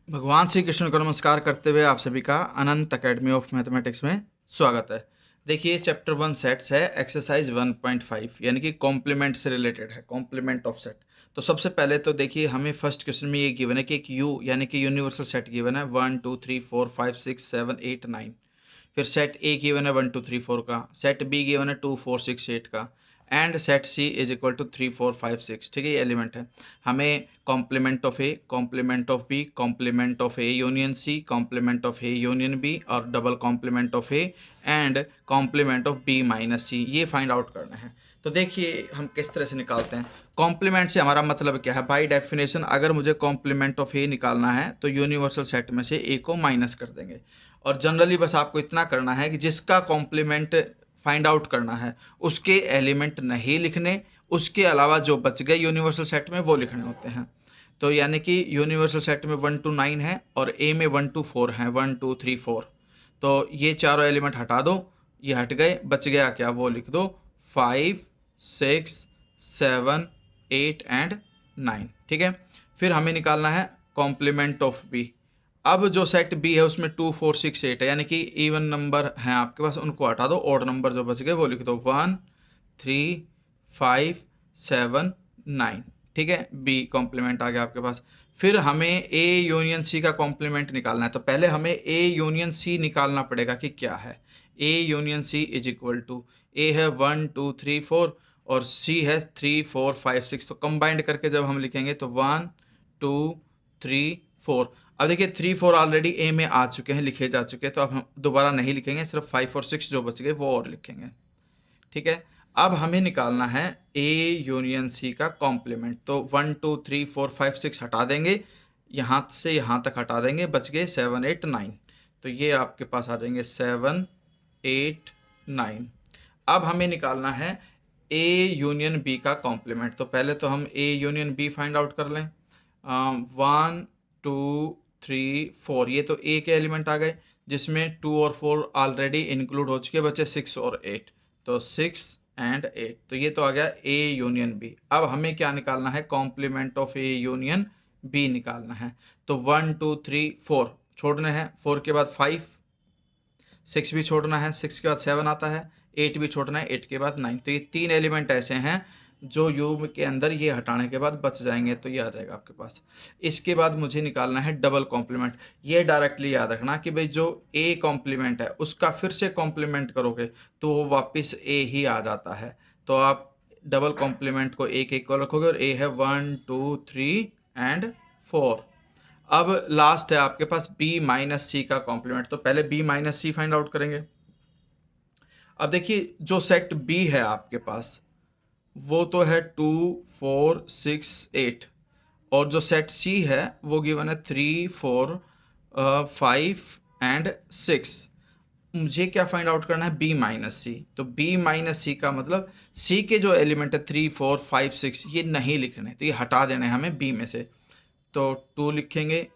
भगवान श्री कृष्ण को नमस्कार करते हुए आप सभी का अनंत अकेडमी ऑफ मैथमेटिक्स में स्वागत है। देखिए चैप्टर 1 सेट्स है, एक्सरसाइज 1.5 यानी कि कॉम्प्लीमेंट से रिलेटेड है, कॉम्प्लीमेंट ऑफ सेट। तो सबसे पहले तो देखिए हमें फर्स्ट क्वेश्चन में ये गिवन है कि एक यू यानी कि यूनिवर्सल सेट गिवन है 1 2 3 4 5 6 7 8 9। फिर सेट ए गिवन है 1 2 3 4 का, सेट बी गिवन है 2 4 6 8 का, and set C is equal to 3 4 5 6। ठीक है, ये एलिमेंट है। हमें complement of A, complement of B, complement of A union C, complement of A union B और double complement of A and complement of B minus C, ये find out करना है। तो देखिए हम किस तरह से निकालते हैं। कॉम्प्लीमेंट से हमारा मतलब क्या है? बाय डेफिनेशन अगर मुझे कॉम्प्लीमेंट ऑफ ए निकालना है तो यूनिवर्सल सेट में से ए को माइनस कर देंगे। और जनरली बस आपको इतना करना है कि जिसका कॉम्प्लीमेंट फाइंड आउट करना है उसके एलिमेंट नहीं लिखने, उसके अलावा जो बच गए यूनिवर्सल सेट में वो लिखने होते हैं। तो यानी कि यूनिवर्सल सेट में 1 to 9 है और ए में 1 to 4 है, 1 2 3 4। तो ये चारों एलिमेंट हटा दो, ये हट गए, बच गया क्या वो लिख दो 5 6 7 8 एंड 9। ठीक है, फिर हमें निकालना है कॉम्प्लीमेंट ऑफ बी। अब जो सेट बी है उसमें 2 4 6 8 है, यानी कि इवन नंबर हैं आपके पास, उनको हटा दो, ऑड नंबर जो बच गए वो लिख दो 1 3 5 7 9। ठीक है, बी कॉम्प्लीमेंट आ गया आपके पास। फिर हमें ए यूनियन सी का कॉम्प्लीमेंट निकालना है, तो पहले हमें ए यूनियन सी निकालना पड़ेगा कि क्या है। A union C is equal to, A है 1 2 3 4 और सी है 3 4 5 6। तो कंबाइंड करके जब हम लिखेंगे तो 1 2 3 4। अब देखिए 3 4 ऑलरेडी ए में आ चुके हैं, लिखे जा चुके हैं, तो अब हम दोबारा नहीं लिखेंगे, सिर्फ 5 और 6 जो बच गए वो और लिखेंगे। ठीक है, अब हमें निकालना है ए यूनियन सी का कॉम्प्लीमेंट। तो 1 2 3 4 5 6 हटा देंगे, यहाँ से यहाँ तक हटा देंगे, बच गए 7 8 9। तो ये आपके पास आ जाएंगे 7 8 9। अब हमें निकालना है ए यूनियन बी का कॉम्प्लीमेंट। तो पहले तो हम A union B find out कर लें। 1 2 3 4, ये तो ए के एलिमेंट आ गए जिसमें 2 और 4 ऑलरेडी इंक्लूड हो चुके, बचे 6 और 8। तो 6 एंड 8, तो ये तो आ गया ए यूनियन बी। अब हमें क्या निकालना है? Complement of A union B निकालना है। तो 1 2 3 4 छोड़ने हैं, 4 के बाद 5, 6 भी छोड़ना है, 6 के बाद 7 आता है, 8 भी छोड़ना है, 8 के बाद 9। तो ये तीन एलिमेंट ऐसे हैं जो यू के अंदर ये हटाने के बाद बच जाएंगे, तो ये आ जाएगा आपके पास। इसके बाद मुझे निकालना है डबल कॉम्प्लीमेंट। ये डायरेक्टली याद रखना कि भाई जो ए कॉम्प्लीमेंट है उसका फिर से कॉम्प्लीमेंट करोगे तो वो वापस ए ही आ जाता है। तो आप डबल कॉम्प्लीमेंट को ए के इक्वल रखोगे और ए है 1 2 3 एंड 4। अब लास्ट है आपके पास बी माइनस सी का कॉम्प्लीमेंट। तो पहले बी माइनस सी फाइंड आउट करेंगे। अब देखिए जो सेट बी है आपके पास वो तो है 2 4 6 8, और जो सेट सी है वो गिवन है 3 4 5 एंड 6। मुझे क्या फाइंड आउट करना है? बी माइनस सी। तो बी माइनस सी का मतलब सी के जो एलिमेंट है 3 4 5 6 ये नहीं लिखने, तो ये हटा देना है हमें बी में से। तो 2 लिखेंगे,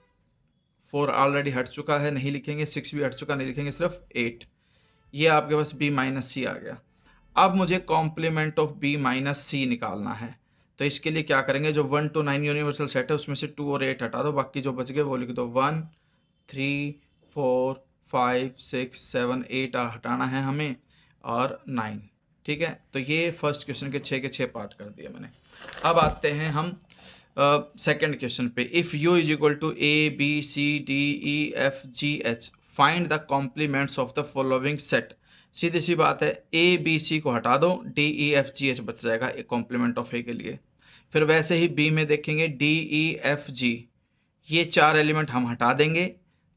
4 ऑलरेडी हट चुका है नहीं लिखेंगे, 6 भी हट चुका नहीं लिखेंगे, सिर्फ 8। ये आपके पास बी माइनस सी आ गया। अब मुझे कॉम्प्लीमेंट ऑफ बी माइनस सी निकालना है। तो इसके लिए क्या करेंगे? जो 1 to 9 यूनिवर्सल सेट है उसमें से 2 और 8 हटा दो, बाकी जो बच गए वो लिख दो। 1 3 4 5 6 7 8 हटाना है हमें, और 9। ठीक है, तो ये फर्स्ट क्वेश्चन के 6 पार्ट कर दिए मैंने। अब आते हैं हम सेकेंड क्वेश्चन पे। If U is equal to A B C D E F G H, find the complements of the following set. सीधी सी बात है, ए बी सी को हटा दो, D E F G H बच जाएगा एक कॉम्प्लीमेंट ऑफ ए के लिए। फिर वैसे ही बी में देखेंगे डी ई एफ जी, ये चार एलिमेंट हम हटा देंगे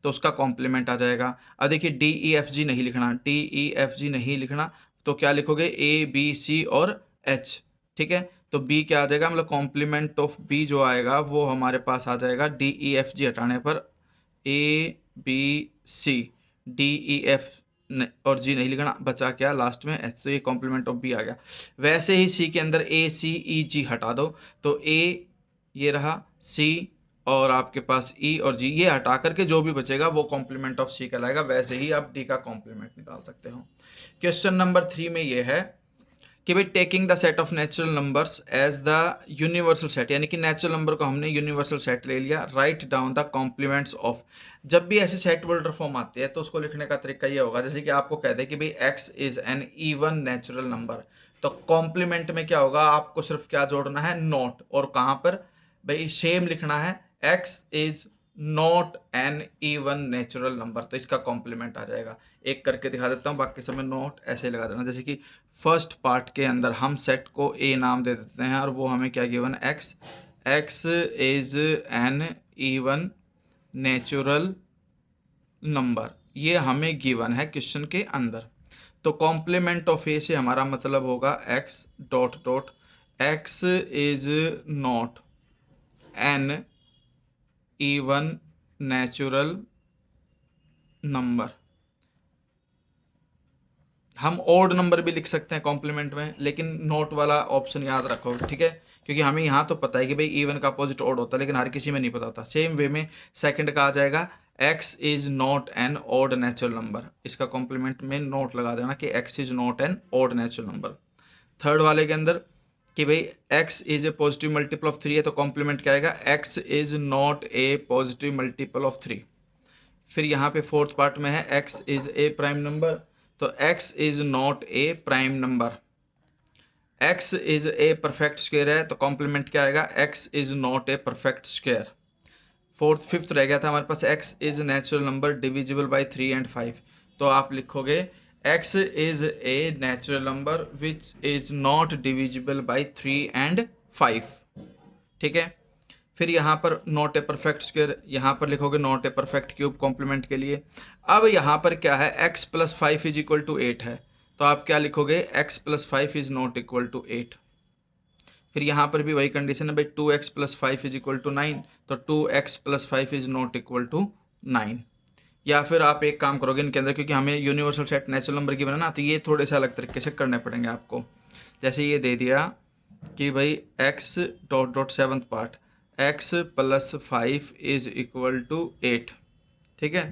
तो उसका कॉम्प्लीमेंट आ जाएगा। अब देखिए डी ई एफ जी नहीं लिखना, डी ई एफ जी नहीं लिखना, तो क्या लिखोगे? ए बी सी और एच। ठीक है, तो बी क्या आ जाएगा? मतलब कॉम्प्लीमेंट ऑफ बी जो आएगा वो हमारे पास आ जाएगा डी ई एफ जी हटाने पर A B C, D E F और जी नहीं लिखना, बचा क्या लास्ट में? एच। तो ये कॉम्प्लीमेंट ऑफ बी आ गया। वैसे ही सी के अंदर ए सी ई जी हटा दो, तो ए ये रहा, सी और आपके पास ई और जी, ये हटा करके जो भी बचेगा वो कॉम्प्लीमेंट ऑफ सी कहलाएगा। वैसे ही आप डी का कॉम्प्लीमेंट निकाल सकते हो। क्वेश्चन नंबर 3 में ये है कि भाई taking the set of natural numbers as the universal set, यानी कि नेचुरल नंबर को हमने यूनिवर्सल सेट ले लिया। Write down the complements of, जब भी ऐसे सेट बोल्डर फॉर्म आती है तो उसको लिखने का तरीका ये होगा, जैसे कि आपको कह दे कि भाई x is an even natural number, तो कॉम्प्लीमेंट में क्या होगा, आपको सिर्फ क्या जोड़ना है, नॉट, और कहाँ पर भाई सेम लिखना है, x is not N even natural number, तो इसका कॉम्प्लीमेंट आ जाएगा। एक करके दिखा देता हूँ, बाकी समय नोट ऐसे लगा देना। जैसे कि फर्स्ट पार्ट के अंदर हम सेट को ए नाम दे देते हैं और वो हमें क्या given, x is an even natural number, ये हमें गिवन है क्वेश्चन के अंदर। तो कॉम्प्लीमेंट ऑफ ए से हमारा मतलब होगा x dot dot x is not N even natural number. हम ओड नंबर भी लिख सकते हैं कॉम्प्लीमेंट में, लेकिन नोट वाला ऑप्शन याद रखो, ठीक है, क्योंकि हमें यहाँ तो पता है कि भाई इवन का अपोजिट ओड होता है, लेकिन हर किसी में नहीं पता होता। सेम वे में सेकंड का आ जाएगा x is not an odd natural number, इसका कॉम्प्लीमेंट में नोट लगा देना कि x is not an odd natural number. Third वाले के अंदर कि भाई x is a positive multiple of 3 है, तो कॉम्प्लीमेंट क्या आएगा, x is not a positive multiple of 3। फिर यहाँ पे फोर्थ पार्ट में है x is a prime number, तो x is not a prime number. x is a perfect square है, तो कॉम्प्लीमेंट क्या आएगा, x is not a perfect square. Fifth रह गया था हमारे पास, x is natural number divisible by 3 and 5, तो आप लिखोगे x is a natural number which is not divisible by 3 and 5, ठीक है। फिर यहाँ पर नॉट ए परफेक्ट स्क्वायर, यहाँ पर लिखोगे not a perfect cube complement के लिए। अब यहाँ पर क्या है, x plus 5 is equal to 8 है, तो आप क्या लिखोगे, x plus 5 is not equal to 8। फिर यहाँ पर भी वही कंडीशन है भाई, 2x plus 5 is equal to 9, तो 2x plus 5 is not equal to 9। या फिर आप एक काम करोगे इनके अंदर, क्योंकि हमें यूनिवर्सल सेट नेचुरल नंबर की बना ना, तो ये थोड़े से अलग तरीके से करने पड़ेंगे आपको। जैसे ये दे दिया कि भाई x dot dot seventh part x plus 5 is equal to 8, ठीक है।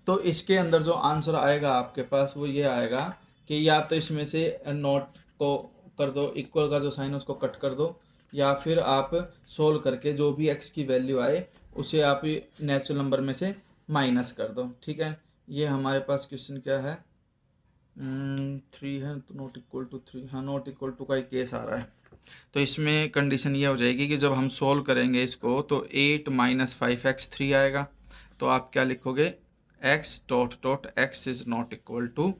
तो इसके अंदर जो आंसर आएगा आपके पास वो ये आएगा कि या तो इसमें से नॉट को कर दो, इक्वल का जो साइन है उसको कट कर दो, या फिर आप सोल्व करके जो भी x की वैल्यू आए उसे आप नेचुरल नंबर में से माइनस कर दो, ठीक है। ये हमारे पास क्वेश्चन क्या है, 3 है, तो नॉट इक्वल टू 3, हाँ नॉट इक्वल टू का एक केस आ रहा है। तो इसमें कंडीशन ये हो जाएगी कि जब हम सोल्व करेंगे इसको तो 8 माइनस 5x 3 आएगा, तो आप क्या लिखोगे, x dot dot x is not equal to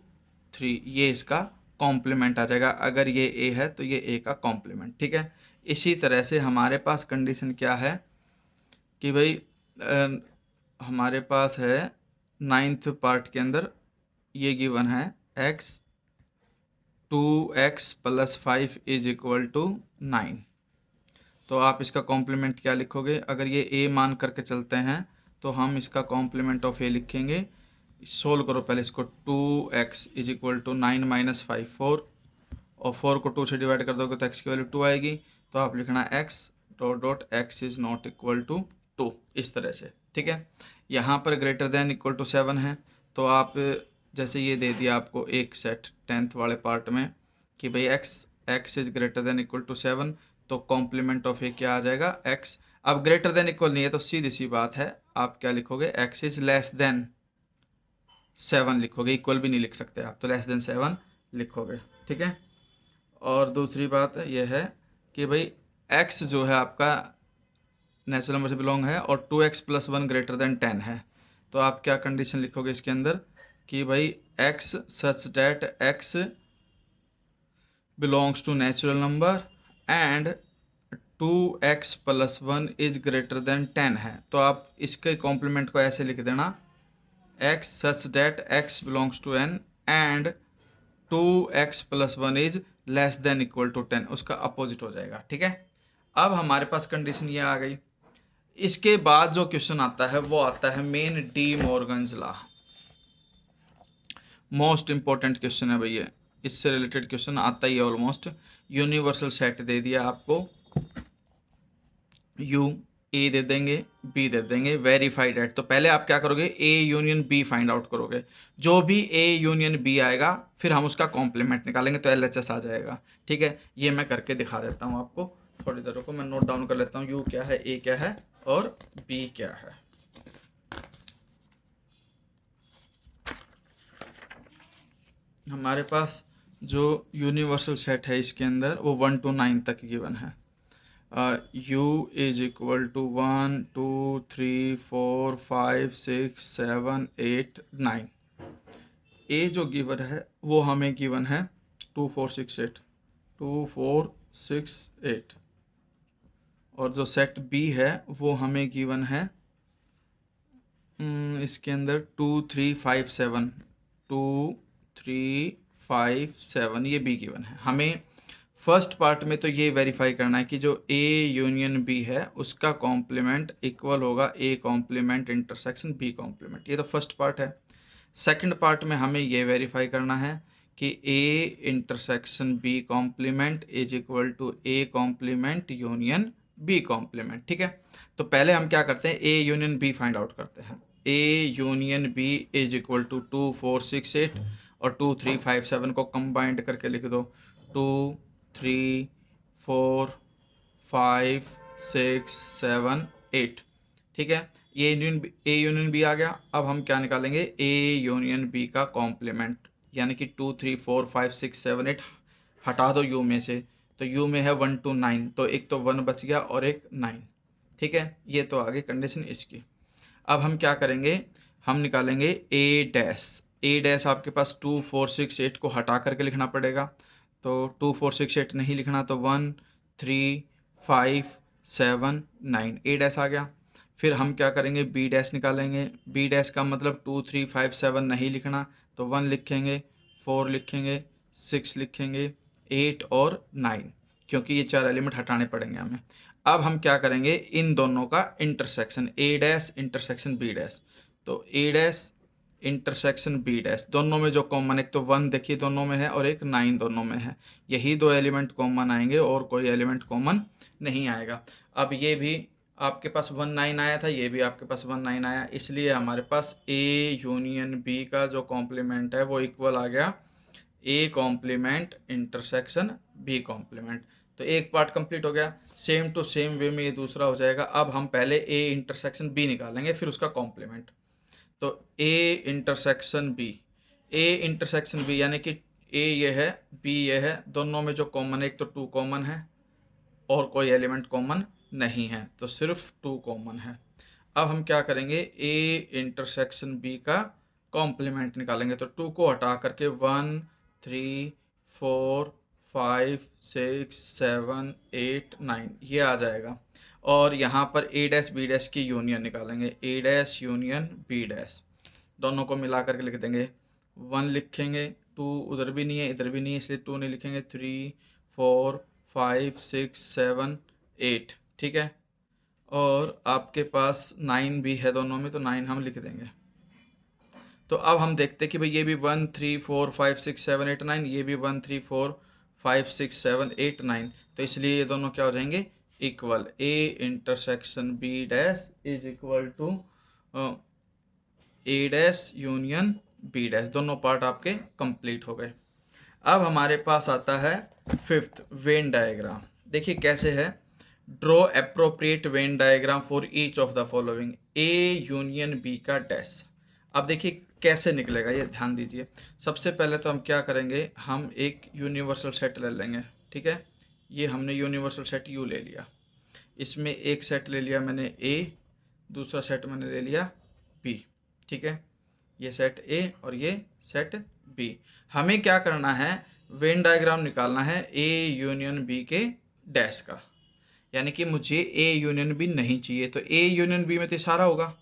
3, ये इसका कॉम्प्लीमेंट आ जाएगा। अगर ये a है तो ये a का कॉम्प्लीमेंट, ठीक है। इसी तरह से हमारे पास कंडीशन क्या है कि भाई हमारे पास है 9th पार्ट के अंदर ये गिवन है x 2x plus 5 is equal to 9, तो आप इसका कॉम्प्लीमेंट क्या लिखोगे, अगर ये a मान करके चलते हैं तो हम इसका कॉम्प्लीमेंट ऑफ a लिखेंगे। सोल्व करो पहले इसको, 2x is equal to 9 minus 5 4, और 4 को 2 से डिवाइड कर दोगे तो x की वैल्यू 2 आएगी, तो आप लिखना x dot dot x is not equal to 2, इस तरह से, ठीक है। यहाँ पर ग्रेटर देन इक्वल टू 7 है, तो आप जैसे ये दे दिया आपको एक सेट 10th वाले पार्ट में कि भाई x is greater than equal to 7, तो कॉम्प्लीमेंट ऑफ ए क्या आ जाएगा, x। अब ग्रेटर देन इक्वल नहीं है तो सीधी सी बात है, आप क्या लिखोगे, x इज लेस देन 7 लिखोगे, इक्वल भी नहीं लिख सकते आप, तो लेस देन 7 लिखोगे, ठीक है। और दूसरी बात यह है कि भाई x जो है आपका नेचुरल नंबर से बिलोंग है और 2x प्लस 1 ग्रेटर देन 10 है, तो आप क्या कंडीशन लिखोगे इसके अंदर कि भाई x such that x belongs to natural number and 2x plus 1 is greater than 10 है, तो आप इसके कॉम्प्लीमेंट को ऐसे लिख देना, x such that x belongs to n and 2x plus 1 is less than equal to 10, उसका अपोजिट हो जाएगा, ठीक है। अब हमारे पास कंडीशन ये आ गई। इसके बाद जो क्वेश्चन आता है वो आता है main D Morgan's law, most important question है भैया, इससे रिलेटेड क्वेश्चन आता ही है ऑलमोस्ट। यूनिवर्सल सेट दे दिया आपको u ए दे देंगे, बी दे देंगे, वेरीफाइड एट। तो पहले आप क्या करोगे, A union B find out करोगे। जो भी ए यूनियन बी आएगा फिर हम उसका कॉम्प्लीमेंट निकालेंगे तो एलएचएस आ जाएगा। ठीक है, ये मैं करके दिखा देता हूँ आपको। थोड़ी देर को मैं नोट डाउन कर लेता हूँ, यू क्या है, ए क्या है और बी क्या है। हमारे पास जो यूनिवर्सल सेट है इसके अंदर वो 1 to 9 तक गिवन है। u is equal to 1 2 3 4 5 6 7 8 9। A जो गिवन है वो हमें गिवन है 2 4 6 8, 2 4 6 8। और जो सेट बी है वो हमें गिवन है इसके अंदर 2 3 5 7, 2 3 5 7, ये बी गिवन है। हमें फर्स्ट पार्ट में तो ये वेरीफाई करना है कि जो ए यूनियन बी है उसका कॉम्प्लीमेंट इक्वल होगा A complement intersection B complement. ये तो फर्स्ट पार्ट है। सेकंड पार्ट में हमें ये वेरीफाई करना है कि A intersection B complement is equal to A complement union B complement. ठीक है, तो पहले हम क्या करते हैं, A union B find out करते हैं। A union B is equal to 2 4 6 8 और 2 3 5 7 को कंबाइंड करके लिख दो, 2 3 4 5 6 7 8। ठीक है, ए यूनियन बी आ गया। अब हम क्या निकालेंगे, ए यूनियन बी का कॉम्प्लीमेंट, यानी कि 2 3 4 5 6 7 8 हटा दो यू में से, तो यू में है 1 to 9, तो एक तो 1 बच गया और एक 9। ठीक है, ये तो आ गई कंडीशन इसकी। अब हम क्या करेंगे, हम निकालेंगे ए डैश। ए डैश आपके पास 2 4 6 8 को हटा करके लिखना पड़ेगा, तो 2 4 6 8 नहीं लिखना, तो 1 3 5 7 9 ए डैश आ गया। फिर हम क्या करेंगे, बी डैश निकालेंगे। बी डैश का मतलब 2 3 5 7 नहीं लिखना, तो 1 लिखेंगे, 4 लिखेंगे, 6 लिखेंगे, 8 और 9, क्योंकि ये चार एलिमेंट हटाने पड़ेंगे हमें। अब हम क्या करेंगे, इन दोनों का इंटरसेक्शन, ए डैश इंटरसेक्शन बी डैश। तो ए डैश इंटरसेक्शन बी डैश, दोनों में जो कॉमन, एक तो 1 देखिए दोनों में है और एक 9 दोनों में है, यही दो एलिमेंट कॉमन आएंगे और कोई एलिमेंट कॉमन नहीं आएगा। अब ये भी आपके पास 1 9 आया था, ये भी आपके पास 1 9 आया, इसलिए हमारे पास ए यूनियन बी का जो कॉम्प्लीमेंट है वो इक्वल आ गया A complement intersection B complement. तो एक पार्ट कंप्लीट हो गया। सेम टू सेम वे में ये दूसरा हो जाएगा। अब हम पहले ए इंटरसेक्शन बी निकालेंगे फिर उसका कॉम्प्लीमेंट। तो A intersection B, A intersection B यानी कि ए ये है बी ये है, दोनों में जो कॉमन है, एक तो 2 कॉमन है और कोई एलिमेंट कॉमन नहीं है, तो सिर्फ 2 कॉमन है। अब हम क्या करेंगे, ए इंटरसेक्शन बी का कॉम्प्लीमेंट निकालेंगे। तो 2 को हटा करके 1 3 4 5 6 7 8 9 ये आ जाएगा। और यहाँ पर ए डैश बी डैश की यूनियन निकालेंगे, ए डैश यूनियन बी डैश, दोनों को मिला करके लिख देंगे। 1 लिखेंगे, 2 उधर भी नहीं है इधर भी नहीं है इसलिए 2 नहीं लिखेंगे, 3 4 5 6 7 8। ठीक है, और आपके पास 9 भी है दोनों में, तो 9 हम लिख देंगे। तो अब हम देखते हैं कि भाई ये भी 1 3 4 5 6 7 8 9, ये भी 1 3 4 5 6 7 8 9, तो इसलिए ये दोनों क्या हो जाएंगे, equal. A intersection B dash is equal to A dash union B dash, दोनों पार्ट आपके कंप्लीट हो गए। अब हमारे पास आता है फिफ्थ, वेन डायग्राम। देखिए कैसे है, draw appropriate Venn diagram for each of the following, A union B का डैश। अब देखिए कैसे निकलेगा, ये ध्यान दीजिए। सबसे पहले तो हम क्या करेंगे, हम एक यूनिवर्सल सेट ले लेंगे। ठीक है, ये हमने यूनिवर्सल सेट यू ले लिया, इसमें एक सेट ले लिया मैंने ए, दूसरा सेट मैंने ले लिया बी। ठीक है, ये सेट ए और ये सेट बी। हमें क्या करना है, वेन डायग्राम निकालना है ए यूनियन बी के डैश का, यानी कि मुझे ए यूनियन बी नहीं चाहिए, तो ए यूनियन बी में तो सारा होगा।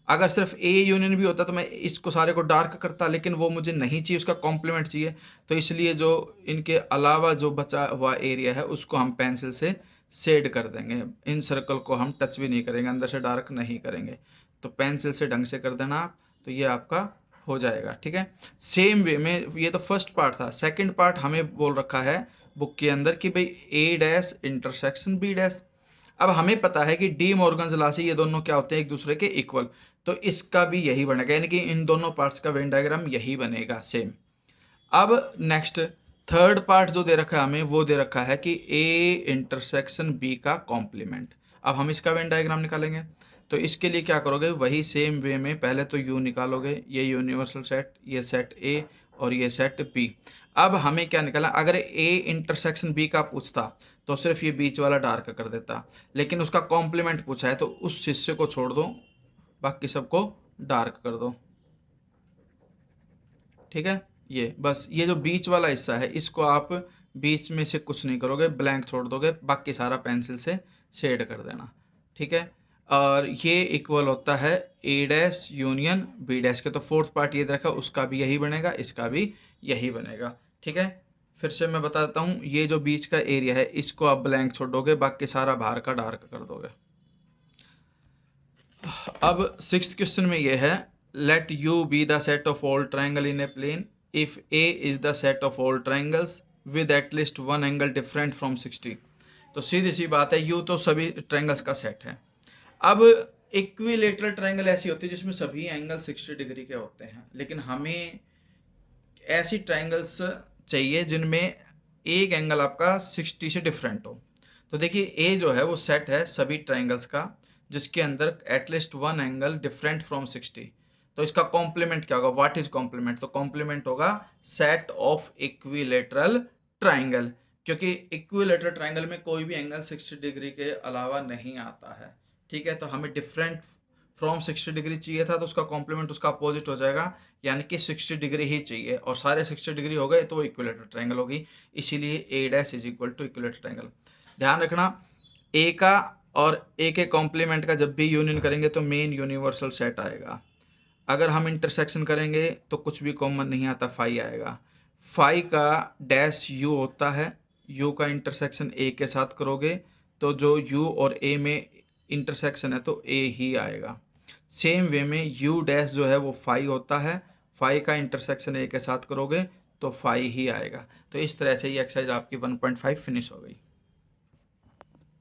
अगर सिर्फ ए यूनियन बी होता तो मैं इसको सारे को डार्क करता, लेकिन वो मुझे नहीं चाहिए, उसका कॉम्प्लीमेंट चाहिए। तो इसलिए जो इनके अलावा जो बचा हुआ एरिया है उसको हम पेंसिल से शेड कर देंगे। इन सर्कल को हम टच भी नहीं करेंगे, अंदर से डार्क नहीं करेंगे, तो पेंसिल से ढंग से कर देना आप, तो ये आपका हो जाएगा। ठीक है, सेम वे में, ये तो फर्स्ट पार्ट था। सेकंड पार्ट हमें बोल रखा है बुक के अंदर कि भाई ए डैश इंटरसेक्शन बी डैश। अब हमें पता है कि डी मॉर्गन्स लॉ से ये दोनों क्या होते हैं, एक दूसरे के इक्वल, तो इसका भी यही बनेगा, यानी कि इन दोनों पार्ट्स का वेन डायग्राम यही बनेगा सेम। अब नेक्स्ट थर्ड पार्ट जो दे रखा है हमें, वो दे रखा है कि ए इंटरसेक्शन बी का कॉम्प्लीमेंट। अब हम इसका वेन डायग्राम निकालेंगे, तो इसके लिए क्या करोगे, वही सेम वे में पहले तो यू निकालोगे, ये यूनिवर्सल सेट, ये सेट ए और ये सेट बी। अब हमें क्या निकाला, अगर ए इंटरसेक्शन बी का पूछता तो सिर्फ ये बीच वाला डार्क कर देता, लेकिन उसका कॉम्प्लीमेंट पूछा है तो उस हिस्से को छोड़ दो, बाकी सबको डार्क कर दो। ठीक है, ये बस ये जो बीच वाला हिस्सा है इसको आप बीच में से कुछ नहीं करोगे, ब्लैंक छोड़ दोगे, बाकी सारा पेंसिल से शेड कर देना। ठीक है, और ये इक्वल होता है ए डैश यूनियन बी डैश के, तो फोर्थ पार्ट ये देखा, उसका भी यही बनेगा, इसका भी यही बनेगा। ठीक है, फिर से मैं बता देता हूँ, ये जो बीच का एरिया है इसको आप ब्लैंक छोड़ दोगे, बाकी सारा बाहर का डार्क कर दोगे। अब सिक्स्थ क्वेश्चन में ये है, let U be the set of all triangle in a plane if A is the set of all triangles with at least one angle different from 60। तो सीधी सी बात है, यू तो सभी ट्राइंगल्स का सेट है। अब इक्विलेटरल ट्राइंगल ऐसी होती है जिसमें सभी एंगल 60 डिग्री के होते हैं, लेकिन हमें ऐसी ट्राइंगल्स चाहिए जिनमें एक एंगल आपका 60 से डिफरेंट हो। तो देखिए ए जो है वो सेट है सभी ट्राइंगल्स का जिसके अंदर at least one angle different from 60। तो इसका कॉम्प्लीमेंट क्या होगा, व्हाट इज कॉम्प्लीमेंट, तो कॉम्प्लीमेंट होगा सेट ऑफ इक्विलेटरल ट्राइंगल, क्योंकि इक्विलेटरल ट्राइंगल में कोई भी एंगल 60 डिग्री के अलावा नहीं आता है। ठीक है, तो हमें डिफरेंट फ्रॉम 60 डिग्री चाहिए था, तो उसका कॉम्प्लीमेंट उसका अपोजिट हो जाएगा, यानी कि 60 डिग्री ही चाहिए, और सारे 60 डिग्री हो गए तो वो इक्विलेटरल ट्राइंगल होगी, इसीलिए A dash is equal to equilateral triangle. ध्यान रखना, ए का और ए के कॉम्प्लीमेंट का जब भी यूनियन करेंगे तो मेन यूनिवर्सल सेट आएगा। अगर हम इंटरसेक्शन करेंगे तो कुछ भी कॉमन नहीं आता, फाई आएगा। फाई का डैश यू होता है, यू का इंटरसेक्शन ए के साथ करोगे तो जो यू और ए में इंटरसेक्शन है तो ए ही आएगा। सेम वे में यू डैश जो है वो फाई होता है, फाई का इंटरसेक्शन ए के साथ करोगे तो फाई ही आएगा। तो इस तरह से ये एक्सरसाइज आपकी 1.5 फिनिश हो गई।